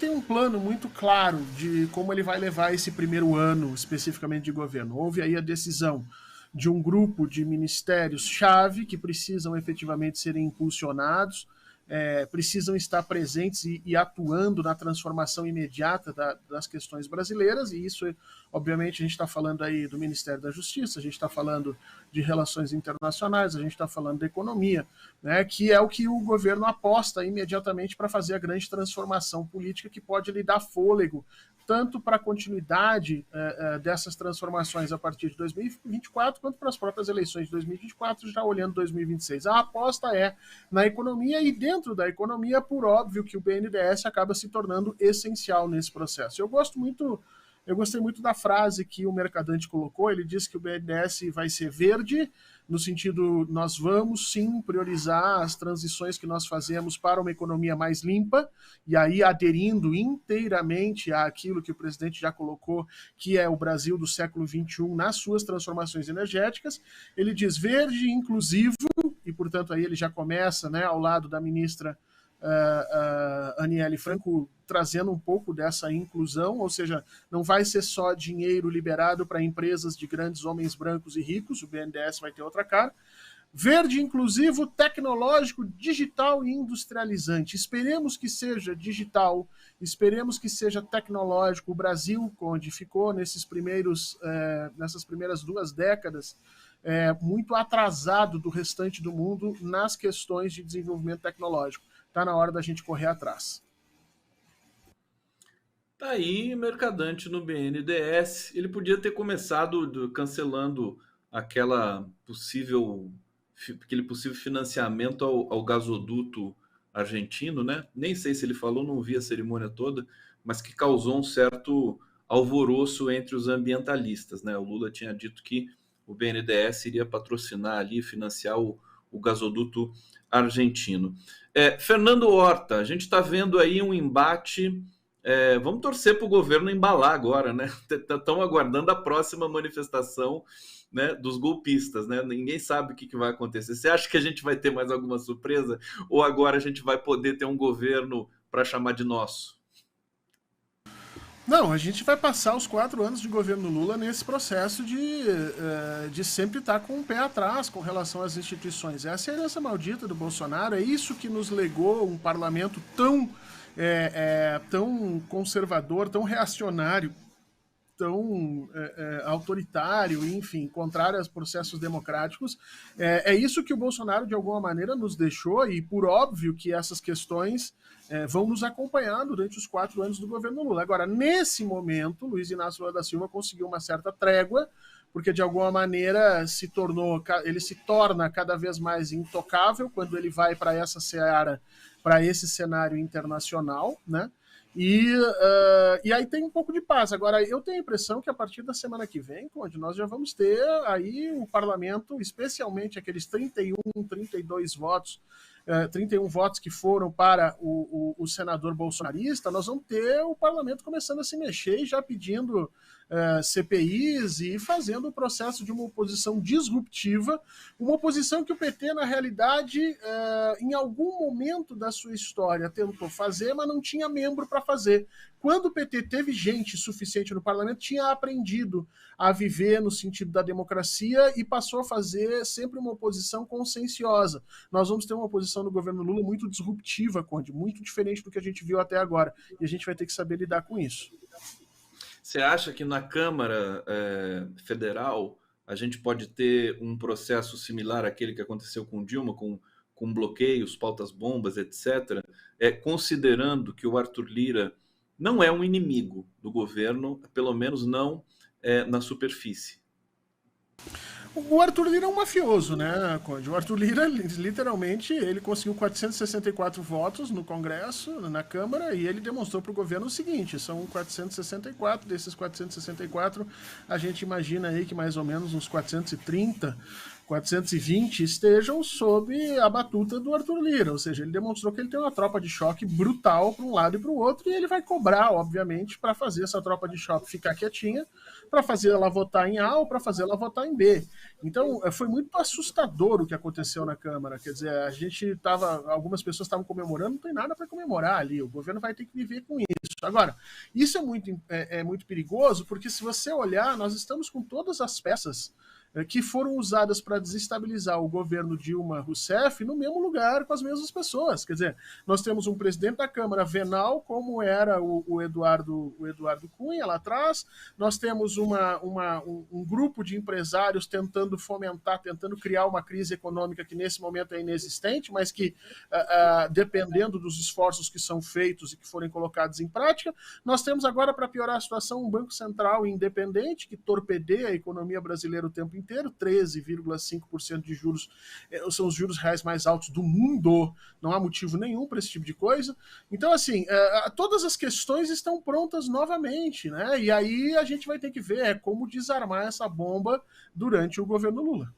tem um plano muito claro de como ele vai levar esse primeiro ano, especificamente de governo. Houve aí a decisão de um grupo de ministérios-chave que precisam efetivamente serem impulsionados, precisam estar presentes e atuando na transformação imediata das questões brasileiras, e isso, obviamente, a gente está falando aí do Ministério da Justiça, a gente está falando de relações internacionais, a gente está falando da economia, né, que é o que o governo aposta imediatamente para fazer a grande transformação política que pode lhe dar fôlego tanto para a continuidade dessas transformações a partir de 2024, quanto para as próprias eleições de 2024, já olhando 2026. A aposta é na economia, e dentro da economia, por óbvio, que o BNDES acaba se tornando essencial nesse processo. Eu gostei muito da frase que o Mercadante colocou. Ele disse que o BNDES vai ser verde, no sentido, nós vamos sim priorizar as transições que nós fazemos para uma economia mais limpa, e aí aderindo inteiramente àquilo que o presidente já colocou, que é o Brasil do século XXI nas suas transformações energéticas. Ele diz verde inclusivo, e portanto aí ele já começa, né, ao lado da ministra Aniele Franco, trazendo um pouco dessa inclusão, ou seja, não vai ser só dinheiro liberado para empresas de grandes homens brancos e ricos, o BNDES vai ter outra cara. Verde, inclusivo, tecnológico, digital e industrializante. Esperemos que seja digital, esperemos que seja tecnológico. O Brasil, onde ficou nessas primeiras 2 décadas, muito atrasado do restante do mundo nas questões de desenvolvimento tecnológico. Está na hora da gente correr atrás. Tá aí, Mercadante no BNDES. Ele podia ter começado cancelando aquele possível financiamento ao gasoduto argentino, né? Nem sei se ele falou, não vi a cerimônia toda, mas que causou um certo alvoroço entre os ambientalistas, né? O Lula tinha dito que o BNDES iria patrocinar ali, financiar o gasoduto argentino. Fernando Horta, a gente está vendo aí um embate. Vamos torcer para o governo embalar agora, né? Estão aguardando a próxima manifestação, né, dos golpistas, né? Ninguém sabe o que vai acontecer. Você acha que a gente vai ter mais alguma surpresa? Ou agora a gente vai poder ter um governo para chamar de nosso? Não, a gente vai passar os 4 anos de governo Lula nesse processo de sempre estar com o pé atrás com relação às instituições. Essa é a herança maldita do Bolsonaro, é isso que nos legou um parlamento tão conservador, tão reacionário, tão autoritário, enfim, contrário aos processos democráticos. É isso que o Bolsonaro, de alguma maneira, nos deixou, e por óbvio que essas questões vão nos acompanhar durante os 4 anos do governo Lula. Agora, nesse momento, Luiz Inácio Lula da Silva conseguiu uma certa trégua, porque de alguma maneira ele se torna cada vez mais intocável quando ele vai para essa seara, para esse cenário internacional, né? E aí tem um pouco de paz. Agora, eu tenho a impressão que a partir da semana que vem, Conde, nós já vamos ter aí o parlamento, especialmente aqueles 32 votos, 31 votos que foram para o senador bolsonarista, nós vamos ter o parlamento começando a se mexer e já pedindo CPIs e fazendo o processo de uma oposição disruptiva, uma oposição que o PT, na realidade, em algum momento da sua história tentou fazer, mas não tinha membro para fazer. Quando o PT teve gente suficiente no parlamento, tinha aprendido a viver no sentido da democracia e passou a fazer sempre uma oposição conscienciosa. Nós vamos ter uma oposição no governo Lula muito disruptiva, Conde, muito diferente do que a gente viu até agora. E a gente vai ter que saber lidar com isso. Você acha que na Câmara Federal a gente pode ter um processo similar àquele que aconteceu com Dilma, com bloqueios, pautas-bombas, etc., considerando que o Arthur Lira não é um inimigo do governo, pelo menos não na superfície? O Arthur Lira é um mafioso, né, Conde? O Arthur Lira, literalmente, ele conseguiu 464 votos no Congresso, na Câmara, e ele demonstrou para o governo o seguinte: são 464, desses 464, a gente imagina aí que mais ou menos uns 430 420 estejam sob a batuta do Arthur Lira, ou seja, ele demonstrou que ele tem uma tropa de choque brutal para um lado e para o outro, e ele vai cobrar, obviamente, para fazer essa tropa de choque ficar quietinha, para fazer ela votar em A ou para fazer ela votar em B. Então, foi muito assustador o que aconteceu na Câmara, quer dizer, algumas pessoas estavam comemorando, não tem nada para comemorar ali, o governo vai ter que viver com isso. Agora, isso é muito perigoso, porque se você olhar, nós estamos com todas as peças que foram usadas para desestabilizar o governo Dilma Rousseff no mesmo lugar com as mesmas pessoas. Quer dizer, nós temos um presidente da Câmara venal, como era o Eduardo Cunha lá atrás, nós temos um grupo de empresários tentando fomentar, tentando criar uma crise econômica que nesse momento é inexistente, mas que, dependendo dos esforços que são feitos e que forem colocados em prática, nós temos agora, para piorar a situação, um Banco Central independente que torpedeia a economia brasileira o tempo inteiro, 13,5% de juros, são os juros reais mais altos do mundo, não há motivo nenhum para esse tipo de coisa. Então, assim, todas as questões estão prontas novamente, né? E aí a gente vai ter que ver como desarmar essa bomba durante o governo Lula.